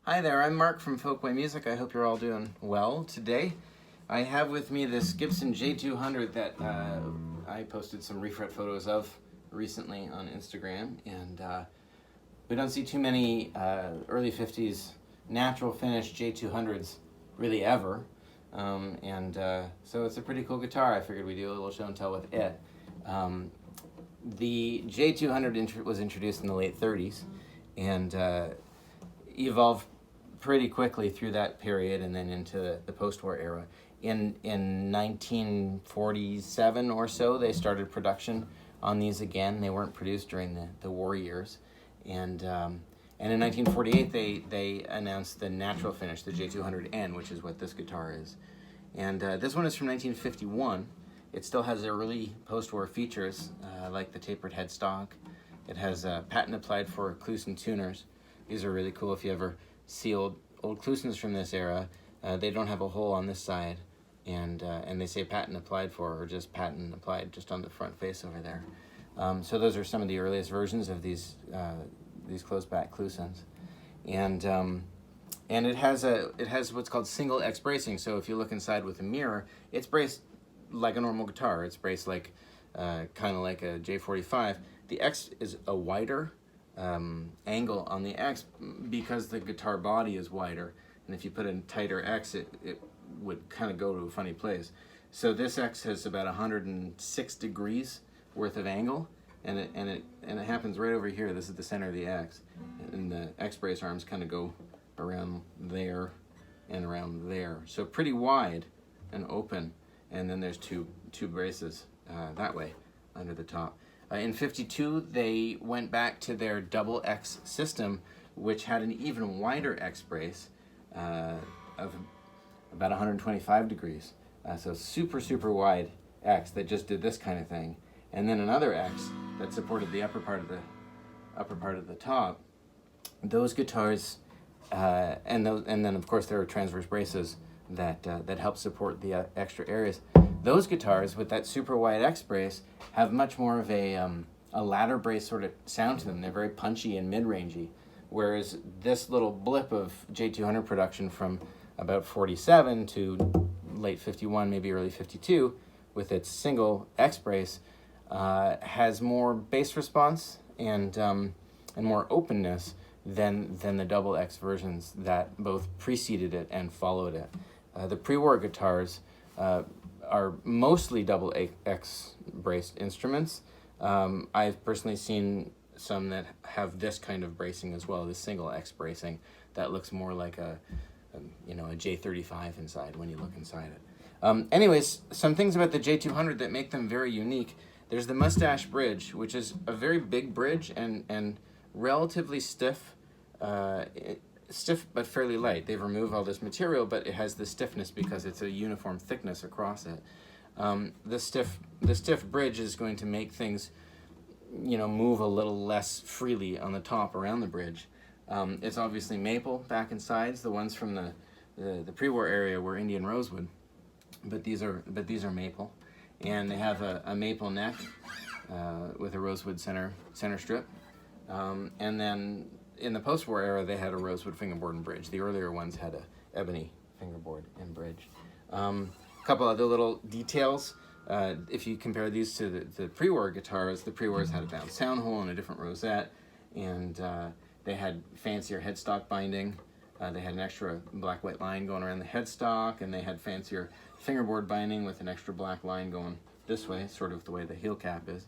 Hi there, I'm Mark from Folkway Music. I hope you're all doing well today. I have with me this Gibson J-200 that I posted some refret photos of recently on Instagram, and we don't see too many early 50s natural finish J-200s really ever, so it's a pretty cool guitar. I figured we'd do a little show and tell with it. The J-200 was introduced in the late 30s and evolved pretty quickly through that period and then into the post-war era. In 1947 or so, they started production on these again. They weren't produced during the war years. And in 1948, they announced the natural finish, the J200N, which is what this guitar is. And this one is from 1951. It still has early post-war features, like the tapered headstock. It has patent applied for Kluson tuners. These are really cool if you ever see old Klusons from this era. They don't have a hole on this side, and they say patent applied for, or just patent applied just on the front face over there. So those are some of the earliest versions of these closed back Klusons, and it has what's called single X bracing. So if you look inside with a mirror, it's braced like a normal guitar. It's braced like kind of like a J45. The X is a wider angle on the X because the guitar body is wider, and if you put a tighter X, it would kind of go to a funny place. So this X has about 106 degrees worth of angle, and it happens right over here. This is the center of the X, and the X brace arms kind of go around there and around there. So pretty wide and open, and then there's two braces that way under the top. In 52, they went back to their double X system, which had an even wider X brace of about 125 degrees. So super wide X that just did this kind of thing. And then another X that supported the upper part of the top. Those guitars, and then of course there are transverse braces that help support the extra areas. Those guitars with that super wide X brace have much more of a ladder brace sort of sound to them. They're very punchy and mid-rangey, whereas this little blip of J200 production from about 47 to late 51, maybe early 52, with its single X brace, has more bass response and more openness than the double X versions that both preceded it and followed it. The pre-war guitars are mostly double X braced instruments. I've personally seen some that have this kind of bracing as well, this single X bracing that looks more like a J35 inside when you look inside it. Anyways, some things about the J200 that make them very unique. There's the mustache bridge, which is a very big bridge and relatively stiff, stiff but fairly light. They've removed all this material, but it has the stiffness because it's a uniform thickness across it. The stiff bridge is going to make things, move a little less freely on the top around the bridge. It's obviously maple back and sides. The ones from the pre-war area were Indian rosewood, but these are maple, and they have a maple neck with a rosewood center strip, and then in the post-war era, they had a rosewood fingerboard and bridge. The earlier ones had a ebony fingerboard and bridge. A couple other little details. If you compare these to the pre-war guitars, the pre-wars had a bound sound hole and a different rosette, and they had fancier headstock binding. They had an extra black-white line going around the headstock, and they had fancier fingerboard binding with an extra black line going this way, sort of the way the heel cap is.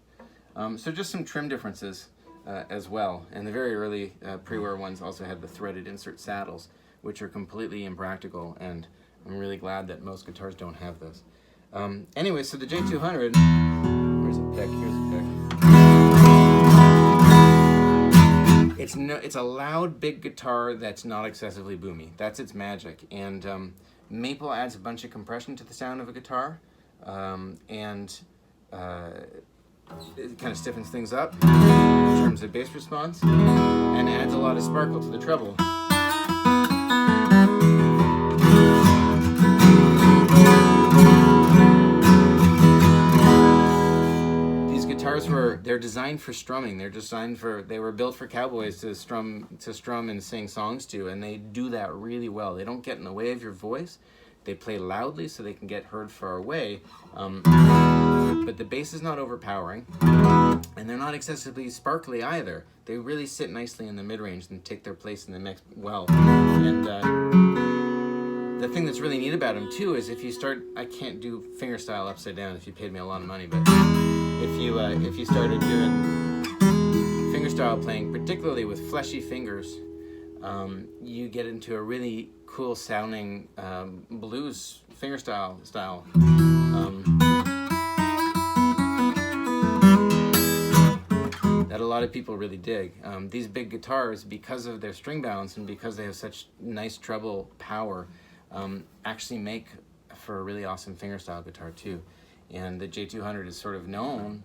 So just some trim differences as well. And the very early pre-war ones also had the threaded insert saddles, which are completely impractical, and I'm really glad that most guitars don't have those. Anyway, so the J200, where's a pick? Here's a pick. It's a loud, big guitar that's not excessively boomy. That's its magic. And maple adds a bunch of compression to the sound of a guitar, and it kind of stiffens things up in terms of bass response, and adds a lot of sparkle to the treble. These guitars were they're designed for strumming. They were built for cowboys to strum and sing songs to, and they do that really well. They don't get in the way of your voice. They play loudly so they can get heard far away, but the bass is not overpowering, and they're not excessively sparkly either. They really sit nicely in the mid-range and take their place in the mix well. And the thing that's really neat about them too is if you start, I can't do fingerstyle upside down if you paid me a lot of money, but if you started doing fingerstyle playing, particularly with fleshy fingers, you get into a really cool sounding blues fingerstyle style. That a lot of people really dig. These big guitars, because of their string balance and because they have such nice treble power, actually make for a really awesome fingerstyle guitar too. And the J-200 is sort of known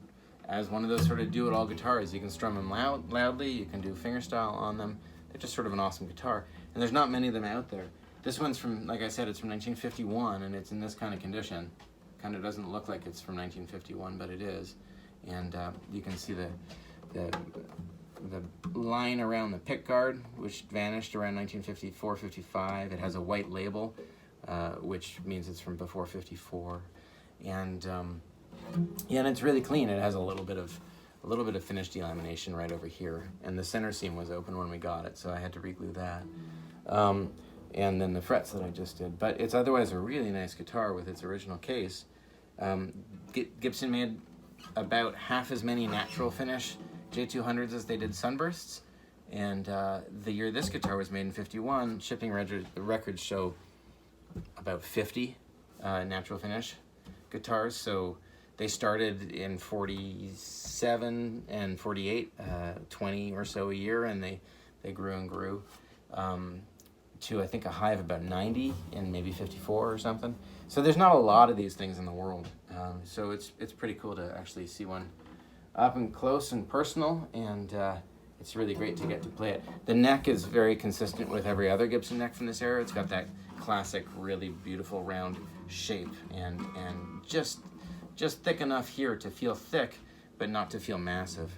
as one of those sort of do-it-all guitars. You can strum them loudly, you can do fingerstyle on them. They're just sort of an awesome guitar. And there's not many of them out there. This one's from, like I said, it's from 1951, and it's in this kind of condition. Kind of doesn't look like it's from 1951, but it is. And you can see the line around the pick guard, which vanished around 1954, 55. It has a white label, which means it's from before 54. And yeah, and it's really clean. It has a little bit of finished delamination right over here, and the center seam was open when we got it, so I had to reglue that. And then the frets that I just did. But it's otherwise a really nice guitar with its original case. Gibson made about half as many natural finish J-200s as they did Sunbursts, and the year this guitar was made in 51, shipping records show about 50 natural finish guitars. So they started in 47 and 48, 20 or so a year, and they grew and grew to I think a high of about 90 in maybe 54 or something. So there's not a lot of these things in the world. So it's pretty cool to actually see one up and close and personal, and it's really great to get to play it. The neck is very consistent with every other Gibson neck from this era. It's got that classic, really beautiful round shape, and just thick enough here to feel thick, but not to feel massive,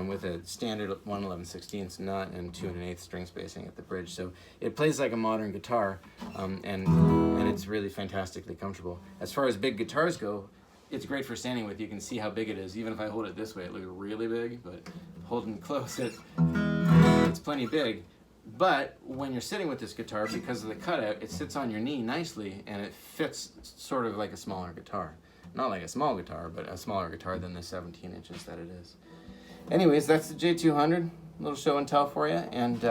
with a standard 1/11/16 nut and 2 1/8 string spacing at the bridge. So it plays like a modern guitar, and it's really fantastically comfortable. As far as big guitars go, it's great for standing with. You can see how big it is. Even if I hold it this way, it looks really big, but holding close, it's plenty big. But when you're sitting with this guitar, because of the cutout, it sits on your knee nicely, and it fits sort of like a smaller guitar. Not like a small guitar, but a smaller guitar than the 17 inches that it is. Anyways, that's the J-200. A little show and tell for you, and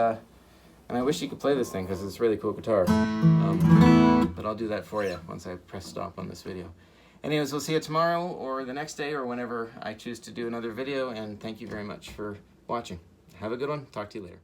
I wish you could play this thing because it's a really cool guitar. But I'll do that for you once I press stop on this video. Anyways, we'll see you tomorrow or the next day or whenever I choose to do another video, and thank you very much for watching. Have a good one. Talk to you later.